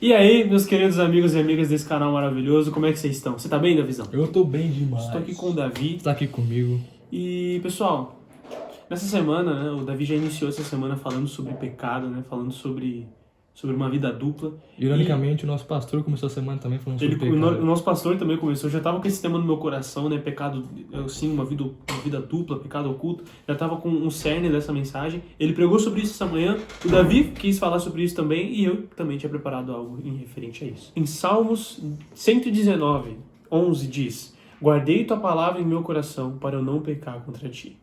E aí, meus queridos amigos e amigas desse canal maravilhoso, como é que vocês estão? Você tá bem, Davizão? Eu tô bem demais. Estou aqui com o Davi. Você tá aqui comigo. E, pessoal, nessa semana, né, o Davi já iniciou essa semana falando sobre pecado, né, falando sobre uma vida dupla. Ironicamente, o nosso pastor começou a semana também falando sobre O pecado. nosso pastor também começou, já estava com esse tema no meu coração, né, pecado, sim, uma vida dupla, pecado oculto, já estava com um cerne dessa mensagem. Ele pregou sobre isso essa manhã, o Davi quis falar sobre isso também, e eu também tinha preparado algo em referente a isso. Em Salmos 119, 11 diz: "Guardei tua palavra em meu coração para eu não pecar contra ti."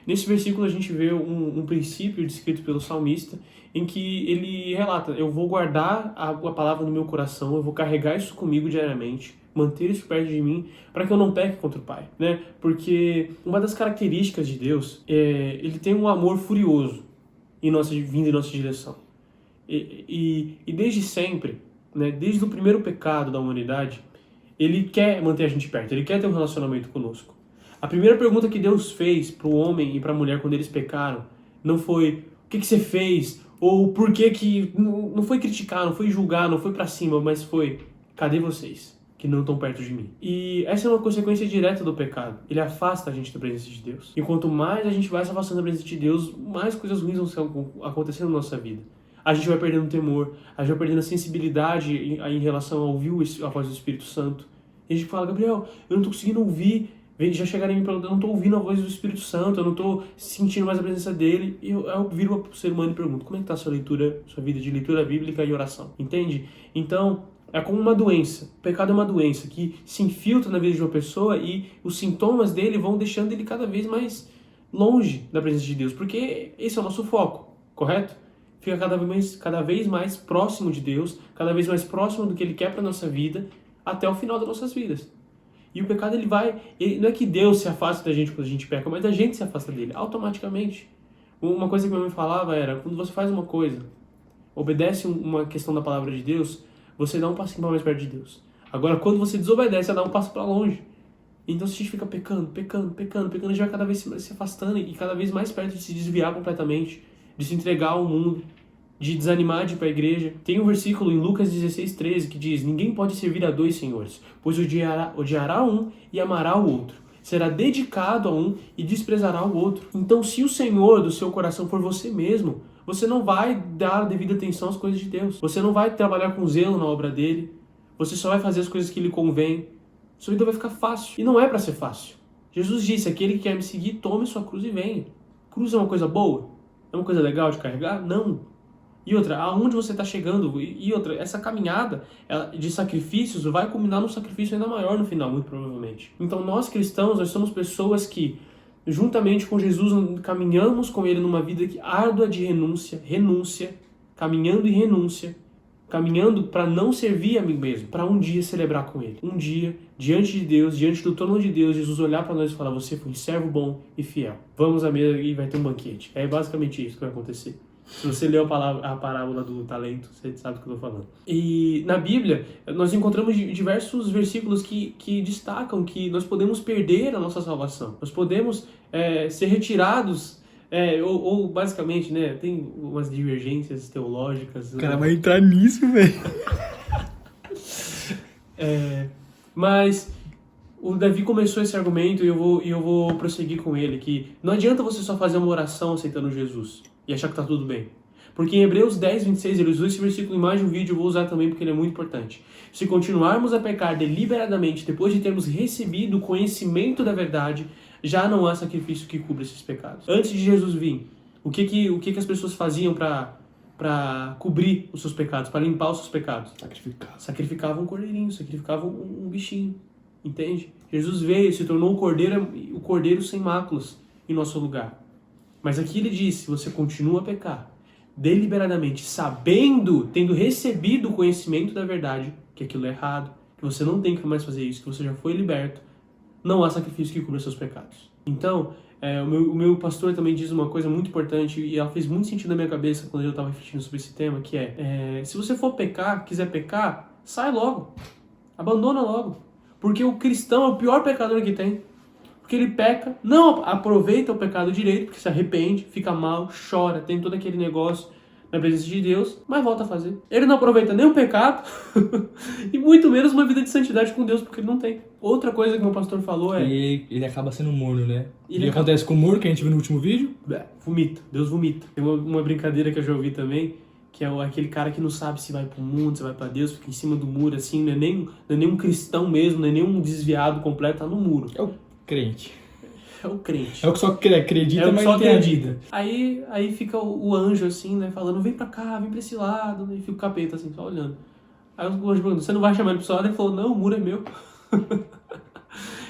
Nesse versículo a gente vê um princípio descrito pelo salmista, em que ele relata: eu vou guardar a palavra no meu coração, eu vou carregar isso comigo diariamente, manter isso perto de mim, para que eu não peque contra o Pai, né? Porque uma das características de Deus é ele tem um amor furioso vindo em nossa direção. E desde sempre, né, desde o primeiro pecado da humanidade, ele quer manter a gente perto, ele quer ter um relacionamento conosco. A primeira pergunta que Deus fez para o homem e para a mulher quando eles pecaram não foi o que você fez, ou por que não foi criticar, não foi julgar, não foi para cima, mas foi: cadê vocês que não estão perto de mim? E essa é uma consequência direta do pecado. Ele afasta a gente da presença de Deus. E quanto mais a gente vai se afastando da presença de Deus, mais coisas ruins vão acontecendo na nossa vida. A gente vai perdendo o temor, a gente vai perdendo a sensibilidade em relação a ouvir a voz do Espírito Santo. E a gente fala: Gabriel, eu não estou conseguindo ouvir. Já chegaram em mim perguntando: eu não estou ouvindo a voz do Espírito Santo, eu não estou sentindo mais a presença dele. E eu viro para o ser humano e pergunto: como é que está a sua leitura, sua vida de leitura bíblica e oração? Entende? Então, é como uma doença. O pecado é uma doença que se infiltra na vida de uma pessoa e os sintomas dele vão deixando ele cada vez mais longe da presença de Deus, porque esse é o nosso foco, correto? Fica cada vez mais próximo de Deus, cada vez mais próximo do que Ele quer para a nossa vida, até o final das nossas vidas. E o pecado, não é que Deus se afasta da gente quando a gente peca, mas a gente se afasta dele, automaticamente. Uma coisa que minha mãe falava era: quando você faz uma coisa, obedece uma questão da palavra de Deus, você dá um passinho para mais perto de Deus. Agora, quando você desobedece, você dá um passo para longe. Então, se a gente fica pecando, a gente vai cada vez se afastando e cada vez mais perto de se desviar completamente, de se entregar ao mundo, de desanimar de ir para a igreja. Tem um versículo em Lucas 16:13 que diz: ninguém pode servir a dois senhores, pois odiará um e amará o outro. Será dedicado a um e desprezará o outro. Então, se o Senhor do seu coração for você mesmo, você não vai dar a devida atenção às coisas de Deus. Você não vai trabalhar com zelo na obra dele. Você só vai fazer as coisas que lhe convém. Sua vida vai ficar fácil. E não é para ser fácil. Jesus disse: aquele que quer me seguir, tome sua cruz e venha. Cruz é uma coisa boa? É uma coisa legal de carregar? Não. E outra, aonde você está chegando? E outra, essa caminhada de sacrifícios vai culminar num sacrifício ainda maior no final, muito provavelmente. Então nós cristãos, nós somos pessoas que, juntamente com Jesus, caminhamos com Ele numa vida árdua de renúncia, caminhando em renúncia, caminhando para não servir a mim mesmo, para um dia celebrar com Ele. Um dia, diante de Deus, diante do trono de Deus, Jesus olhar para nós e falar: você foi um servo bom e fiel. Vamos à mesa e vai ter um banquete. É basicamente isso que vai acontecer. Se você leu a parábola do talento, você sabe do que eu estou falando. E na Bíblia, nós encontramos diversos versículos que destacam que nós podemos perder a nossa salvação. Nós podemos ser retirados, ou basicamente, né, tem umas divergências teológicas. O cara vai entrar nisso, velho. Mas o Davi começou esse argumento e eu vou prosseguir com ele, que não adianta você só fazer uma oração aceitando Jesus e achar que tá tudo bem. Porque em Hebreus 10:26, ele usou esse versículo em mais de um vídeo, eu vou usar também porque ele é muito importante. Se continuarmos a pecar deliberadamente depois de termos recebido o conhecimento da verdade, já não há sacrifício que cubra esses pecados. Antes de Jesus vir, o que as pessoas faziam para cobrir os seus pecados, para limpar os seus pecados? Sacrificavam um cordeirinho, sacrificavam um bichinho, entende? Jesus veio, se tornou o cordeiro sem máculas em nosso lugar. Mas aqui ele diz: se você continua a pecar deliberadamente, sabendo, tendo recebido o conhecimento da verdade, que aquilo é errado, que você não tem que mais fazer isso, que você já foi liberto, não há sacrifício que cubra seus pecados. Então, o meu pastor também diz uma coisa muito importante, e ela fez muito sentido na minha cabeça quando eu estava refletindo sobre esse tema, que se você for pecar, quiser pecar, sai logo, abandona logo, porque o cristão é o pior pecador que tem. Porque ele peca, não aproveita o pecado direito, porque se arrepende, fica mal, chora, tem todo aquele negócio, na presença de Deus, mas volta a fazer. Ele não aproveita nem o pecado e muito menos uma vida de santidade com Deus, porque ele não tem. Outra coisa que meu pastor falou é... E ele acaba sendo morno, né? Ele E acaba- acontece com o morno, que a gente viu no último vídeo. Vomita, Deus vomita. Tem uma brincadeira que eu já ouvi também, que é aquele cara que não sabe se vai pro mundo, se vai pra Deus, fica em cima do muro, assim, não é nem um cristão mesmo, não é nem um desviado completo, tá no muro. É o crente. É o crente. É o que só acredita, É o que mas só não tem a acredita. vida. Aí fica o anjo, assim, né, falando, vem pra cá, vem pra esse lado, né, e fica o capeta, assim, só olhando. Aí o anjo pergunta, você não vai chamar ele pro seu lado? Ele falou, não, o muro é meu.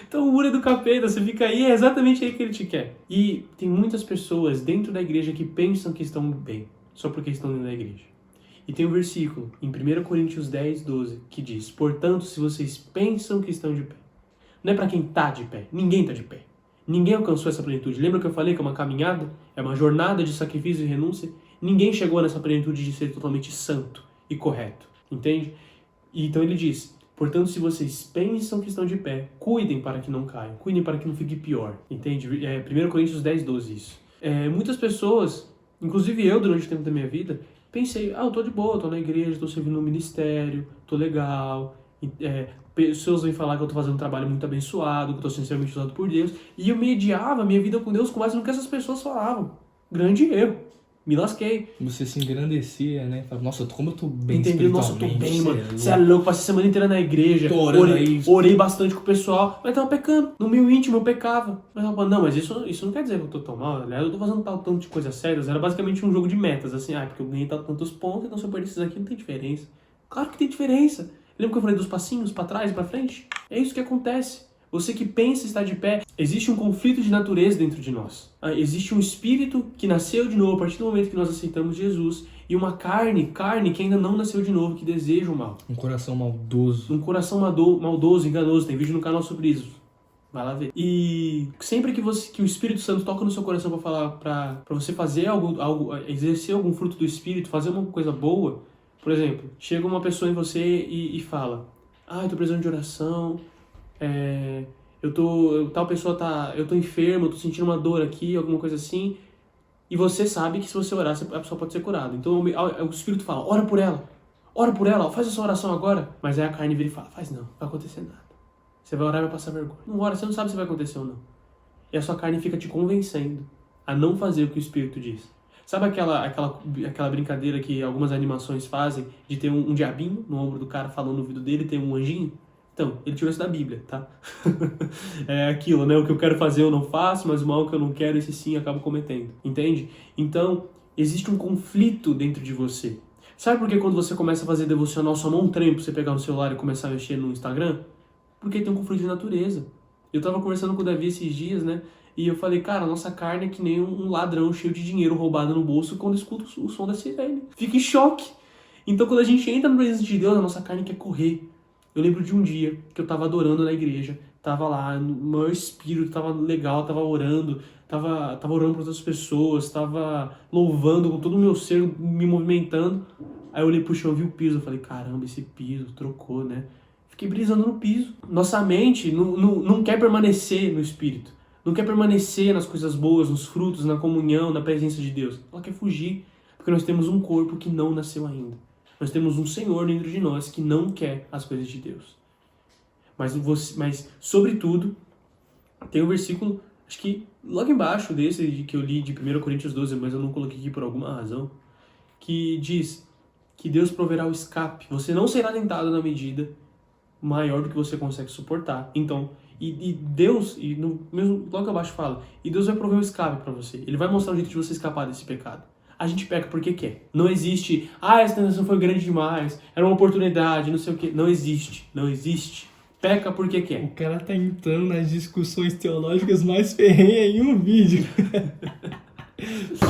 Então o muro é do capeta, você fica aí, é exatamente aí que ele te quer. E tem muitas pessoas dentro da igreja que pensam que estão bem, só porque estão dentro da igreja. E tem um versículo, em 1 Coríntios 10, 12, que diz, portanto, se vocês pensam que estão de pé, não é pra quem tá de pé, ninguém tá de pé. Ninguém alcançou essa plenitude. Lembra que eu falei que é uma caminhada? É uma jornada de sacrifício e renúncia? Ninguém chegou nessa plenitude de ser totalmente santo e correto. Entende? E então ele diz, portanto, se vocês pensam que estão de pé, cuidem para que não caiam. Cuidem para que não fique pior. Entende? 1 Coríntios 10, 12 isso. Muitas pessoas, inclusive eu durante o tempo da minha vida, pensei, eu tô de boa, tô na igreja, tô servindo no ministério, tô legal. Pessoas vêm falar que eu tô fazendo um trabalho muito abençoado, que eu tô sendo extremamente usado por Deus. E eu mediava a minha vida com Deus com base no que essas pessoas falavam. Grande erro. Me lasquei. Você se engrandecia, né? Fala, nossa, como eu tô bem Entendeu? Nossa, eu tô bem, mano. Você é louco. louco, passei a semana inteira na igreja. Tô orando aí. Orei bastante com o pessoal, mas tava pecando. No meu íntimo eu pecava. Mas eu falava, não, mas isso não quer dizer que eu tô tão mal. Aliás, eu tô fazendo tanto de coisas sérias. Era basicamente um jogo de metas, assim. Porque eu ganhei tantos pontos, então se eu perder esses aqui não tem diferença. Claro que tem diferença. Lembra que eu falei dos passinhos pra trás e pra frente? É isso que acontece. Você que pensa estar de pé, existe um conflito de natureza dentro de nós. Existe um espírito que nasceu de novo a partir do momento que nós aceitamos Jesus e uma carne que ainda não nasceu de novo, que deseja o mal. Um coração maldoso. Um coração maldoso, enganoso. Tem vídeo no canal sobre isso. Vai lá ver. E sempre que o Espírito Santo toca no seu coração para falar, para você fazer algo, exercer algum fruto do Espírito, fazer uma coisa boa, por exemplo, chega uma pessoa em você e fala, eu tô precisando de oração, tal pessoa eu tô enfermo, eu tô sentindo uma dor aqui, alguma coisa assim, e você sabe que se você orar, a pessoa pode ser curada. Então o Espírito fala, ora por ela, faz essa oração agora. Mas aí a carne vira e fala, faz não vai acontecer nada. Você vai orar e vai passar vergonha. Não ora, você não sabe se vai acontecer ou não. E a sua carne fica te convencendo a não fazer o que o Espírito diz. Sabe aquela brincadeira que algumas animações fazem de ter um diabinho no ombro do cara falando no ouvido dele e tem um anjinho? Então, ele tirou isso da Bíblia, tá? É aquilo, né? O que eu quero fazer eu não faço, mas o mal que eu não quero, esse sim, eu acabo cometendo. Entende? Então, existe um conflito dentro de você. Sabe por que quando você começa a fazer devocional, só não treino pra você pegar no celular e começar a mexer no Instagram? Porque tem um conflito de natureza. Eu tava conversando com o Davi esses dias, né? E eu falei, cara, a nossa carne é que nem um ladrão cheio de dinheiro roubado no bolso quando escuta o som da sirene. Fica em choque. Então, quando a gente entra na presença de Deus, a nossa carne quer correr. Eu lembro de um dia que eu tava adorando na igreja, tava lá, no meu espírito, tava legal, tava orando, tava orando para outras pessoas, tava louvando com todo o meu ser, me movimentando. Aí eu olhei pro chão, vi o piso, eu falei, caramba, esse piso trocou, né? Fiquei brisando no piso. Nossa mente não quer permanecer no espírito, não quer permanecer nas coisas boas, nos frutos, na comunhão, na presença de Deus. Ela quer fugir, porque nós temos um corpo que não nasceu ainda. Nós temos um Senhor dentro de nós que não quer as coisas de Deus. Mas sobretudo, tem um versículo, acho que logo embaixo desse que eu li de 1 Coríntios 12, mas eu não coloquei aqui por alguma razão, que diz que Deus proverá o escape. Você não será tentado na medida maior do que você consegue suportar. Então, e Deus, mesmo logo abaixo fala, e Deus vai prover o escape para você. Ele vai mostrar o jeito de você escapar desse pecado. A gente peca porque quer. Não existe, essa tentação foi grande demais, era uma oportunidade, não sei o quê. Não existe. Peca porque quer. O cara tá entrando nas discussões teológicas mais ferrenhas em um vídeo.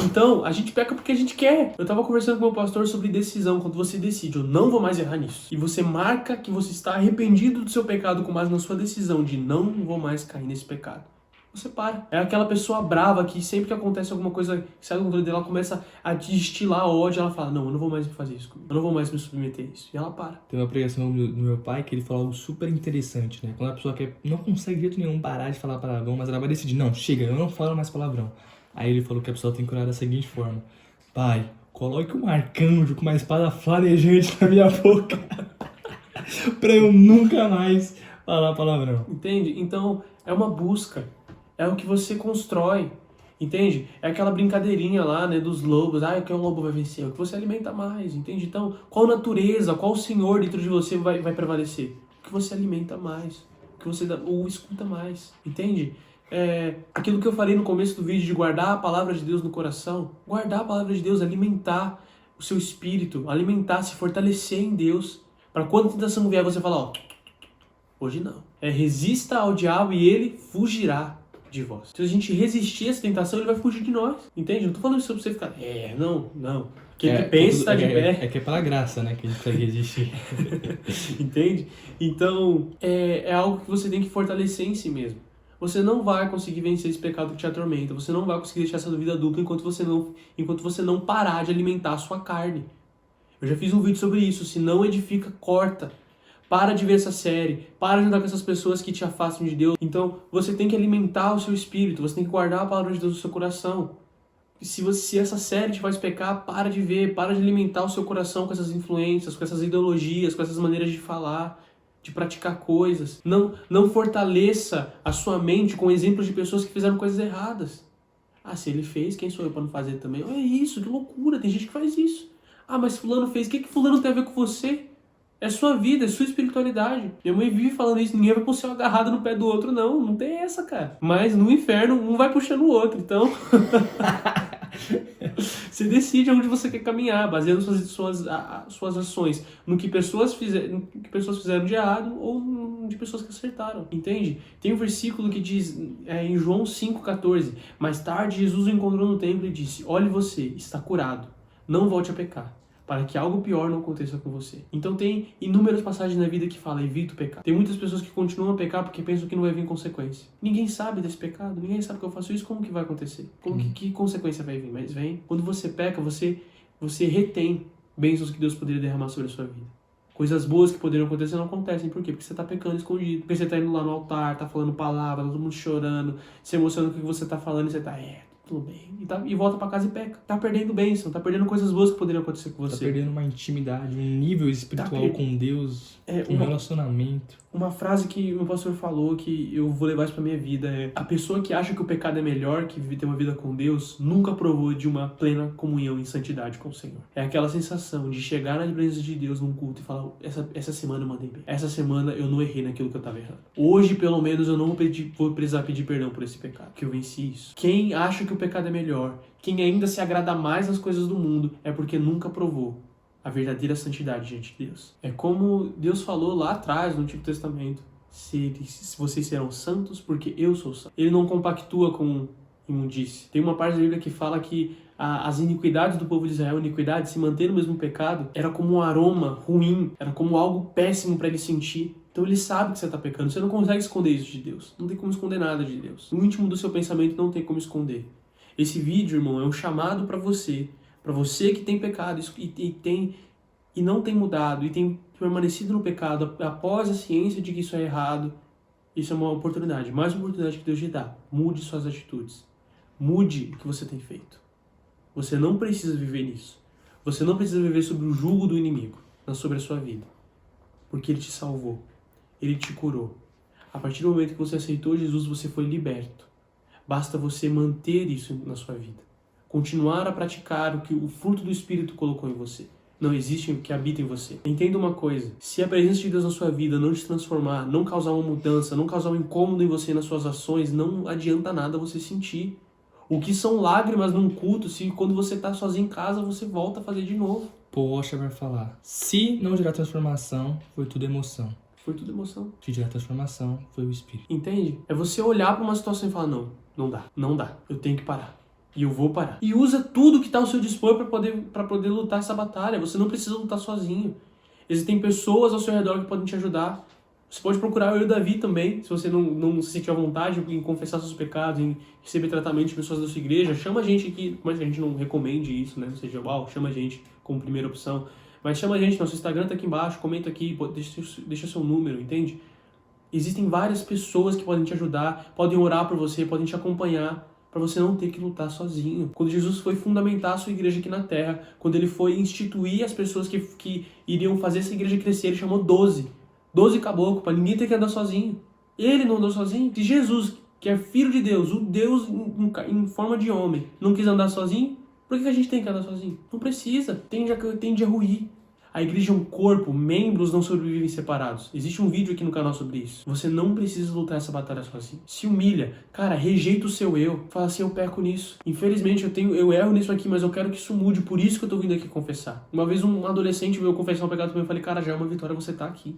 Então, a gente peca porque a gente quer. Eu tava conversando com o meu pastor sobre decisão. Quando você decide, eu não vou mais errar nisso. E você marca que você está arrependido do seu pecado com base na sua decisão de não vou mais cair nesse pecado. Você para. É aquela pessoa brava que sempre que acontece alguma coisa que sai do controle dela, ela começa a destilar ódio. Ela fala, não, eu não vou mais fazer isso comigo. Eu não vou mais me submeter a isso. E ela para. Tem uma pregação do meu pai que ele falou algo super interessante, né? Quando a pessoa não consegue de jeito nenhum parar de falar palavrão, mas ela vai decidir, não, chega, eu não falo mais palavrão. Aí ele falou que a pessoa tem que orar da seguinte forma: Pai, coloque um arcanjo com uma espada flamejante na minha boca pra eu nunca mais falar palavrão. Entende? Então, é uma busca. É o que você constrói. Entende? É aquela brincadeirinha lá, né, dos lobos. Ah, o que o lobo vai vencer? É o que você alimenta mais, entende? Então, qual natureza, qual senhor dentro de você vai prevalecer? O que você alimenta mais. O que você ou escuta mais. Entende? Aquilo que eu falei no começo do vídeo de guardar a palavra de Deus no coração. Guardar a palavra de Deus, alimentar o seu espírito, alimentar, se fortalecer em Deus. Para quando a tentação vier, você falar, ó, hoje não. Resista ao diabo e ele fugirá de vós. Se a gente resistir a essa tentação, ele vai fugir de nós. Entende? Não tô falando isso pra você ficar, não. Quem que pensa está de pé. É que é pela graça, né, que a gente consegue resistir. Entende? Então, é algo que você tem que fortalecer em si mesmo. Você não vai conseguir vencer esse pecado que te atormenta. Você não vai conseguir deixar essa vida dupla enquanto você não parar de alimentar a sua carne. Eu já fiz um vídeo sobre isso. Se não edifica, corta. Para de ver essa série. Para de andar com essas pessoas que te afastam de Deus. Então, você tem que alimentar o seu espírito. Você tem que guardar a palavra de Deus no seu coração. Se essa série te faz pecar, para de ver. Para de alimentar o seu coração com essas influências, com essas ideologias, com essas maneiras de falar, de praticar coisas. Não fortaleça a sua mente com exemplos de pessoas que fizeram coisas erradas. Ah, se ele fez, quem sou eu para não fazer também? É isso, que loucura. Tem gente que faz isso. Ah, mas fulano fez. O que fulano tem a ver com você? É sua vida, é sua espiritualidade. Minha mãe vive falando isso, ninguém vai pôr o céu agarrado no pé do outro, não tem essa, cara. Mas no inferno, um vai puxando o outro, então... Você decide onde você quer caminhar, baseando suas ações no que pessoas fizeram de errado ou de pessoas que acertaram, entende? Tem um versículo que diz, em João 5,14, mais tarde Jesus o encontrou no templo e disse, olhe você, está curado, não volte a pecar, para que algo pior não aconteça com você. Então tem inúmeras passagens na vida que falam, evita o pecado. Tem muitas pessoas que continuam a pecar porque pensam que não vai vir consequência. Ninguém sabe desse pecado, ninguém sabe que eu faço isso, como que vai acontecer? Que consequência vai vir? Mas vem. Quando você peca, você retém bênçãos que Deus poderia derramar sobre a sua vida. Coisas boas que poderiam acontecer não acontecem. Por quê? Porque você está pecando escondido. Porque você está indo lá no altar, está falando palavras, todo mundo chorando, se emocionando com o que você está falando e você está, tudo bem. E volta pra casa e peca. Tá perdendo bênção, tá perdendo coisas boas que poderiam acontecer com você. Tá perdendo uma intimidade, um nível espiritual com Deus, um relacionamento. Uma frase que o meu pastor falou, que eu vou levar isso pra minha vida, é: a pessoa que acha que o pecado é melhor, que vive ter uma vida com Deus, nunca provou de uma plena comunhão em santidade com o Senhor. É aquela sensação de chegar na presença de Deus num culto e falar, essa semana eu mandei bem. Essa semana eu não errei naquilo que eu tava errando. Hoje, pelo menos, eu não vou precisar pedir perdão por esse pecado, que eu venci isso. Quem acha que o pecado é melhor, quem ainda se agrada mais nas coisas do mundo, é porque nunca provou a verdadeira santidade diante de Deus. É como Deus falou lá atrás, no Antigo Testamento. Se vocês serão santos, porque eu sou santo. Ele não compactua com imundície. Tem uma parte da Bíblia que fala que as iniquidades do povo de Israel, iniquidade, se manter no mesmo pecado, era como um aroma ruim, era como algo péssimo para ele sentir. Então ele sabe que você está pecando. Você não consegue esconder isso de Deus. Não tem como esconder nada de Deus. No íntimo do seu pensamento não tem como esconder. Esse vídeo, irmão, é um chamado para você que tem pecado e não tem mudado, e tem permanecido no pecado após a ciência de que isso é errado. Isso é uma oportunidade, mais uma oportunidade que Deus te dá. Mude suas atitudes. Mude o que você tem feito. Você não precisa viver nisso. Você não precisa viver sob o jugo do inimigo sobre a sua vida. Porque Ele te salvou. Ele te curou. A partir do momento que você aceitou Jesus, você foi liberto. Basta você manter isso na sua vida. Continuar a praticar o que o fruto do Espírito colocou em você. Não existe o que habita em você. Entenda uma coisa. Se a presença de Deus na sua vida não te transformar, não causar uma mudança, não causar um incômodo em você e nas suas ações, não adianta nada você sentir. O que são lágrimas num culto, se quando você está sozinho em casa, você volta a fazer de novo. Poxa, vai falar. Se não gerar transformação, foi tudo emoção. Foi tudo emoção. Se gerar transformação, foi o Espírito. Entende? É você olhar para uma situação e falar, não dá. Eu tenho que parar. E eu vou parar. E usa tudo que está ao seu dispor para poder lutar essa batalha. Você não precisa lutar sozinho. Existem pessoas ao seu redor que podem te ajudar. Você pode procurar eu e o Davi também, se você não se sentir à vontade em confessar seus pecados, em receber tratamento de pessoas da sua igreja. Chama a gente aqui, mas a gente não recomende isso, né? Ou seja, chama a gente como primeira opção. Mas chama a gente, nosso Instagram tá aqui embaixo, comenta aqui, deixa seu número, entende? Existem várias pessoas que podem te ajudar, podem orar por você, podem te acompanhar, para você não ter que lutar sozinho. Quando Jesus foi fundamentar a sua igreja aqui na Terra, quando ele foi instituir as pessoas que iriam fazer essa igreja crescer, ele chamou 12 caboclos, para ninguém ter que andar sozinho. Ele não andou sozinho. Se Jesus, que é filho de Deus, o Deus em forma de homem, não quis andar sozinho, por que a gente tem que andar sozinho? Não precisa. Tende a ruir. A igreja é um corpo, membros não sobrevivem separados. Existe um vídeo aqui no canal sobre isso. Você não precisa lutar essa batalha sozinho. Se humilha. Cara, rejeita o seu eu. Fala assim, eu peco nisso. Infelizmente, eu erro nisso aqui, mas eu quero que isso mude. Por isso que eu tô vindo aqui confessar. Uma vez um adolescente veio confessar um pecado pra mim. Eu falei, cara, já é uma vitória você tá aqui.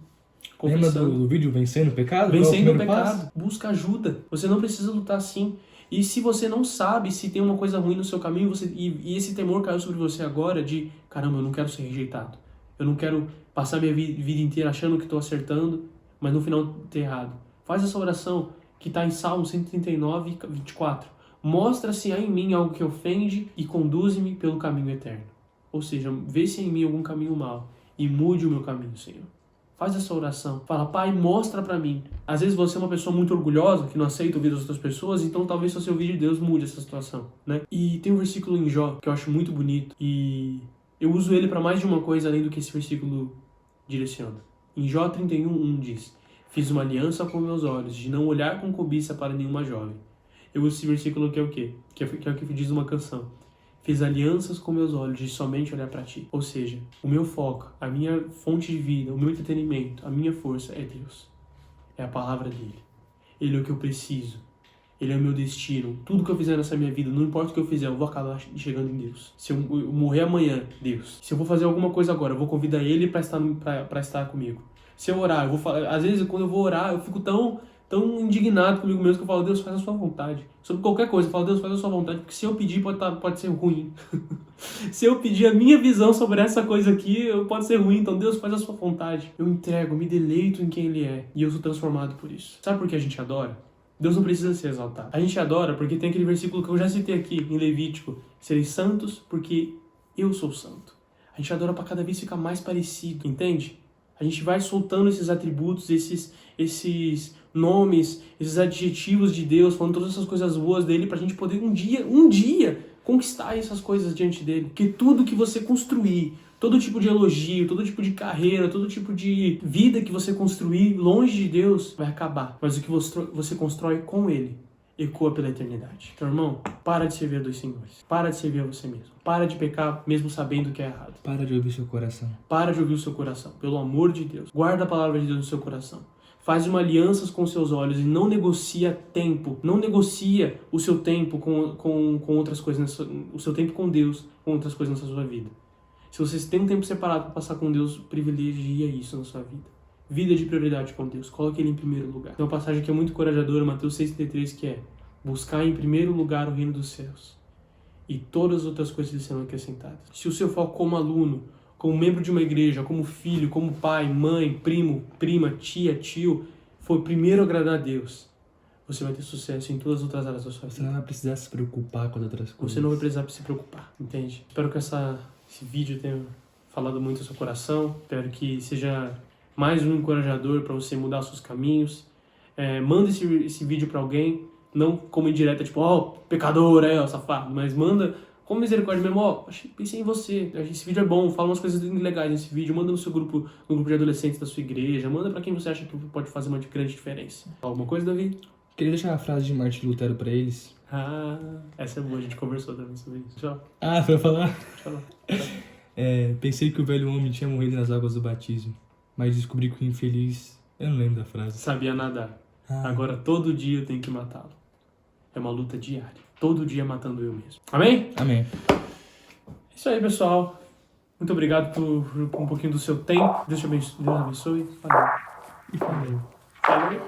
Lembra do vídeo Vencendo o Pecado? Vencendo o Pecado. Busca ajuda. Você não precisa lutar assim. E se você não sabe se tem uma coisa ruim no seu caminho, e esse temor caiu sobre você agora de, caramba, eu não quero ser rejeitado. Eu não quero passar minha vida inteira achando que estou acertando, mas no final ter errado. Faz essa oração que está em Salmo 139, 24. Mostra se há em mim algo que ofende e conduze-me pelo caminho eterno. Ou seja, vê se há em mim algum caminho mau e mude o meu caminho, Senhor. Faz essa oração. Fala, Pai, mostra pra mim. Às vezes você é uma pessoa muito orgulhosa, que não aceita ouvir das outras pessoas, então talvez se você ouvir de Deus mude essa situação, né? E tem um versículo em Jó que eu acho muito bonito e eu uso ele para mais de uma coisa além do que esse versículo direciona. Em Jó 31:1 diz: fiz uma aliança com meus olhos, de não olhar com cobiça para nenhuma jovem. Eu uso esse versículo que é o quê? Que é o que diz uma canção. Fiz alianças com meus olhos de somente olhar para ti. Ou seja, o meu foco, a minha fonte de vida, o meu entretenimento, a minha força é Deus. É a palavra dele. Ele é o que eu preciso. Ele é o meu destino. Tudo que eu fizer nessa minha vida, não importa o que eu fizer, eu vou acabar chegando em Deus. Se eu morrer amanhã, Deus. Se eu vou fazer alguma coisa agora, eu vou convidar Ele para estar comigo. Se eu orar, eu vou falar. Às vezes, quando eu vou orar, eu fico tão indignado comigo mesmo que eu falo, Deus, faz a sua vontade. Sobre qualquer coisa, eu falo, Deus, faz a sua vontade, porque se eu pedir, pode ser ruim. Se eu pedir a minha visão sobre essa coisa aqui, pode ser ruim, então Deus, faz a sua vontade. Eu entrego, me deleito em quem Ele é, e eu sou transformado por isso. Sabe por que a gente adora? Deus não precisa ser exaltado. A gente adora porque tem aquele versículo que eu já citei aqui, em Levítico, sereis santos porque eu sou santo. A gente adora para cada vez ficar mais parecido, entende? A gente vai soltando esses atributos, esses nomes, esses adjetivos de Deus, falando todas essas coisas boas dele, pra gente poder um dia conquistar essas coisas diante dele. Porque tudo que você construir, todo tipo de elogio, todo tipo de carreira, todo tipo de vida que você construir longe de Deus vai acabar. Mas o que você constrói com ele ecoa pela eternidade. Então, irmão, para de servir a dois senhores. Para de servir a você mesmo. Para de pecar mesmo sabendo que é errado. Para de ouvir seu coração. Para de ouvir o seu coração. Pelo amor de Deus. Guarda a palavra de Deus no seu coração. Faz uma aliança com seus olhos e não negocia tempo. Não negocia o seu tempo com outras coisas. O seu tempo com Deus com outras coisas na sua vida. Se você tem um tempo separado para passar com Deus, privilegia isso na sua vida. Vida de prioridade com Deus. Coloque Ele em primeiro lugar. Tem uma passagem que é muito encorajadora, Mateus 6,33, que é: buscar em primeiro lugar o reino dos céus, e todas as outras coisas lhe serão acrescentadas. Se o seu foco como aluno, como membro de uma igreja, como filho, como pai, mãe, primo, prima, tia, tio, for primeiro agradar a Deus, você vai ter sucesso em todas as outras áreas da sua vida. Você não vai precisar se preocupar com outras coisas. Você não vai precisar se preocupar, entende? Espero que esse vídeo tenha falado muito ao seu coração. Espero que seja mais um encorajador para você mudar os seus caminhos. Manda esse vídeo para alguém, não como indireta, tipo, pecador, safado, mas manda com misericórdia mesmo, pensei em você, esse vídeo é bom, fala umas coisas legais nesse vídeo, manda no seu grupo, no grupo de adolescentes da sua igreja, manda para quem você acha que pode fazer uma grande diferença. Alguma coisa, Davi? Queria deixar uma frase de Martin Lutero para eles. Essa é boa, a gente conversou também sobre isso. Tchau. Foi falar? Tchau. Pensei que o velho homem tinha morrido nas águas do batismo, mas descobri que o infeliz... Eu não lembro da frase. Sabia nadar. Agora todo dia eu tenho que matá-lo. É uma luta diária. Todo dia matando eu mesmo. Amém? Amém. Isso aí, pessoal. Muito obrigado por um pouquinho do seu tempo. Deus abençoe. Valeu. E falou. Valeu.